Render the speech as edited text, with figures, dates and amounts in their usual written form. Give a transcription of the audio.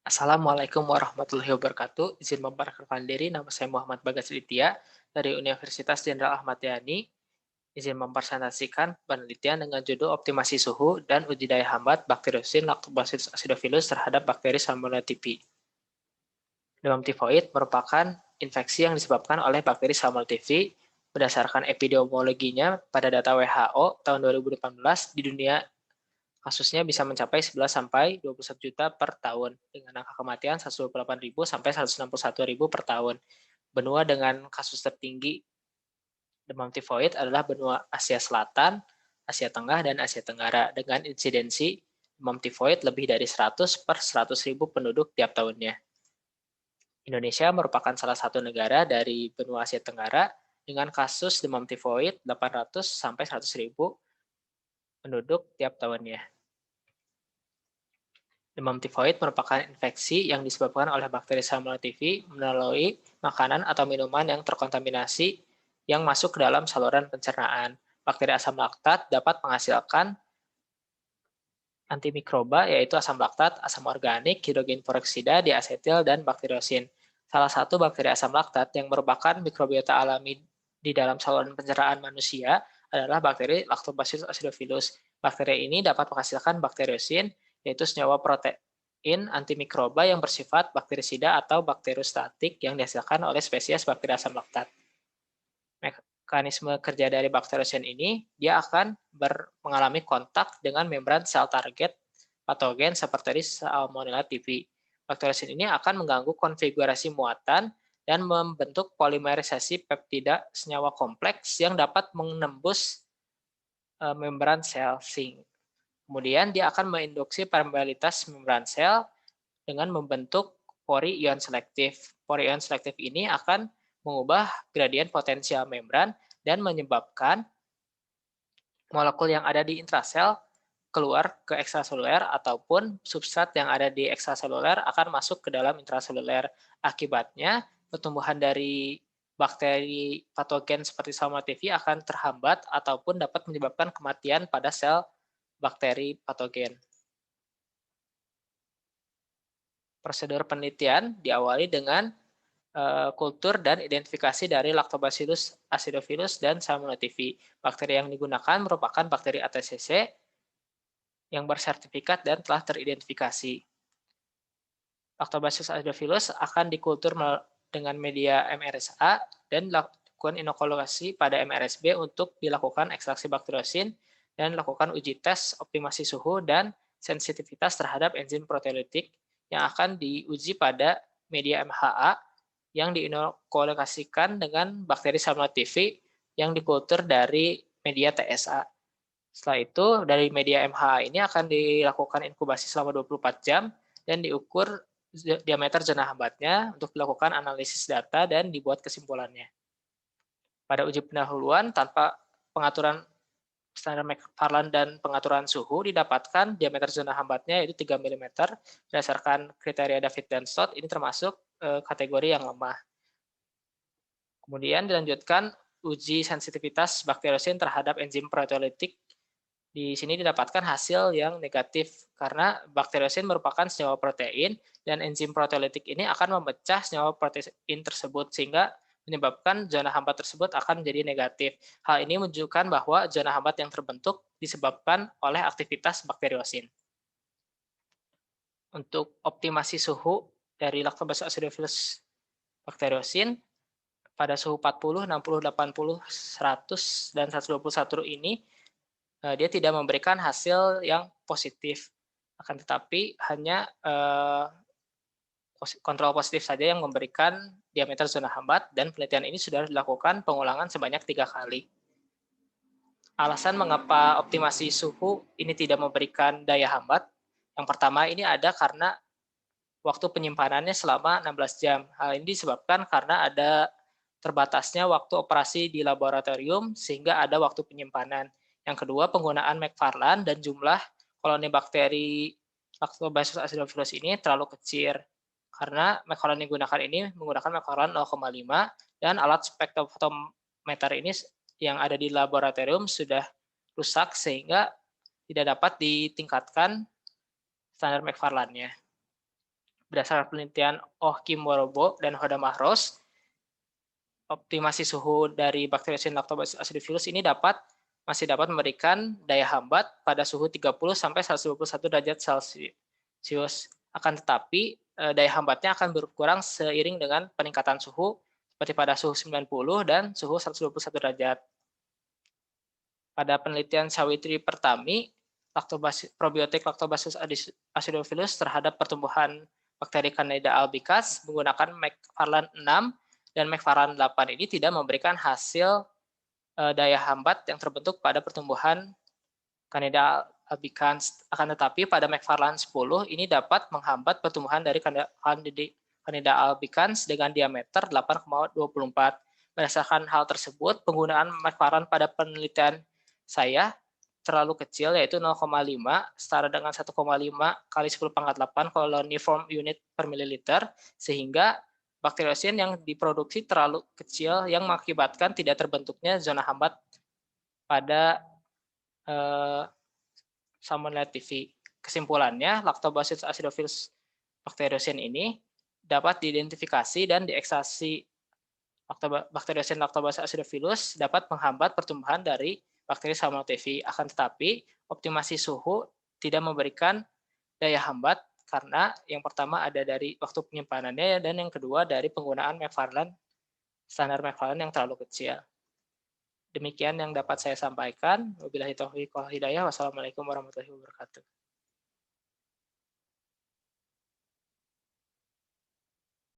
Assalamualaikum warahmatullahi wabarakatuh. Izin memperkenalkan diri, nama saya Muhammad Bagas Ditya dari Universitas Jenderal Ahmad Yani. Izin mempresentasikan penelitian dengan judul optimasi suhu dan uji daya hambat bakteriosin Lactobacillus acidophilus terhadap bakteri Salmonella typhi. Demam tifoid merupakan infeksi yang disebabkan oleh bakteri Salmonella typhi. Berdasarkan epidemiologinya pada data WHO tahun 2018 di dunia kasusnya bisa mencapai 11 sampai 21 juta per tahun dengan angka kematian 128.000 sampai 161.000 per tahun. Benua dengan kasus tertinggi demam tifoid adalah benua Asia Selatan, Asia Tengah, dan Asia Tenggara dengan insidensi demam tifoid lebih dari 100 per 100.000 penduduk tiap tahunnya. Indonesia merupakan salah satu negara dari benua Asia Tenggara dengan kasus demam tifoid 800 sampai 100.000 penduduk tiap tahunnya. Demam tifoid merupakan infeksi yang disebabkan oleh bakteri Salmonella typhi melalui makanan atau minuman yang terkontaminasi yang masuk ke dalam saluran pencernaan. Bakteri asam laktat dapat menghasilkan antimikroba yaitu asam laktat, asam organik, hidrogen peroksida, diasetil, dan bakteriosin. Salah satu bakteri asam laktat yang merupakan mikrobiota alami di dalam saluran pencernaan manusia adalah bakteri Lactobacillus acidophilus. Bakteri ini dapat menghasilkan bakteriosin, yaitu senyawa protein antimikroba yang bersifat bakterisida atau bakteriostatik yang dihasilkan oleh spesies bakteri asam laktat. Mekanisme kerja dari bakteriosin ini, dia akan mengalami kontak dengan membran sel target patogen seperti Salmonella typhi. Bakteriosin ini akan mengganggu konfigurasi muatan dan membentuk polimerisasi peptida senyawa kompleks yang dapat menembus membran sel zinc. Kemudian dia akan menginduksi permeabilitas membran sel dengan membentuk pori ion selektif. Pori ion selektif ini akan mengubah gradien potensial membran dan menyebabkan molekul yang ada di intrasel keluar ke ekstraseluler ataupun substrat yang ada di ekstraseluler akan masuk ke dalam intraseluler. Akibatnya, pertumbuhan dari bakteri patogen seperti Salmonella typhi akan terhambat ataupun dapat menyebabkan kematian pada sel bakteri patogen. Prosedur penelitian diawali dengan kultur dan identifikasi dari Lactobacillus acidophilus dan Salmonella typhi. Bakteri yang digunakan merupakan bakteri ATCC yang bersertifikat dan telah teridentifikasi. Lactobacillus acidophilus akan dikultur dengan media MRSA dan dilakukan inokulasi pada MRSB untuk dilakukan ekstraksi bakteriosin dan lakukan uji tes optimasi suhu dan sensitivitas terhadap enzim proteolitik yang akan diuji pada media MHA yang diinokulasikan dengan bakteri Salmonella typhi yang dikultur dari media TSA. Setelah itu, dari media MHA ini akan dilakukan inkubasi selama 24 jam dan diukur diameter zona hambatnya untuk dilakukan analisis data dan dibuat kesimpulannya. Pada uji pendahuluan, tanpa pengaturan standar McFarland dan pengaturan suhu, didapatkan diameter zona hambatnya yaitu 3 mm berdasarkan kriteria David dan Stott, ini termasuk kategori yang lemah. Kemudian dilanjutkan uji sensitivitas bakteriosin terhadap enzim proteolitik. Di sini didapatkan hasil yang negatif karena bakteriosin merupakan senyawa protein dan enzim proteolitik ini akan memecah senyawa protein tersebut sehingga menyebabkan zona hambat tersebut akan menjadi negatif. Hal ini menunjukkan bahwa zona hambat yang terbentuk disebabkan oleh aktivitas bakteriosin. Untuk optimasi suhu dari Lactobacillus acidophilus bakteriosin pada suhu 40, 60, 80, 100, dan 121 ini dia tidak memberikan hasil yang positif, akan tetapi hanya kontrol positif saja yang memberikan diameter zona hambat dan penelitian ini sudah dilakukan pengulangan sebanyak 3 kali. Alasan mengapa optimasi suhu ini tidak memberikan daya hambat, yang pertama ini ada karena waktu penyimpanannya selama 16 jam. Hal ini disebabkan karena ada terbatasnya waktu operasi di laboratorium sehingga ada waktu penyimpanan. Yang kedua, penggunaan McFarland dan jumlah koloni bakteri Lactobacillus acidophilus ini terlalu kecil. Karena McFarland yang digunakan ini menggunakan McFarland 0,5 dan alat spektrofotometer ini yang ada di laboratorium sudah rusak sehingga tidak dapat ditingkatkan standar McFarland-nya. Berdasarkan penelitian Oh Kim Worobo dan Hoda Mahros, optimasi suhu dari Bacteriocin lactobacillus acidophilus ini masih dapat memberikan daya hambat pada suhu 30 sampai 121 derajat Celcius. Akan tetapi daya hambatnya akan berkurang seiring dengan peningkatan suhu seperti pada suhu 90 dan suhu 121 derajat. Pada penelitian Sawitri Pertami, probiotik Lactobacillus acidophilus terhadap pertumbuhan bakteri Candida albicans menggunakan McFarland 6 dan McFarland 8 ini tidak memberikan hasil daya hambat yang terbentuk pada pertumbuhan Candida albicans. Akan tetapi pada McFarland 10 ini dapat menghambat pertumbuhan dari Candida albicans dengan diameter 8,24. Berdasarkan hal tersebut, penggunaan McFarland pada penelitian saya terlalu kecil, yaitu 0,5 setara dengan 1,5 kali 10 pangkat 8 coloniform unit per mililiter, sehingga bakteriosin yang diproduksi terlalu kecil yang mengakibatkan tidak terbentuknya zona hambat pada Salmonella typhi. Kesimpulannya, Lactobacillus acidophilus bakteriosin ini dapat diidentifikasi dan diekstraksi. Bacteriocin Lactobacillus acidophilus dapat menghambat pertumbuhan dari bakteri Salmonella typhi. Akan tetapi, optimasi suhu tidak memberikan daya hambat karena yang pertama ada dari waktu penyimpanannya dan yang kedua dari penggunaan standar McFarland yang terlalu kecil. Demikian yang dapat saya sampaikan. Wabillahi taufiq wal hidayah. Wassalamualaikum warahmatullahi wabarakatuh.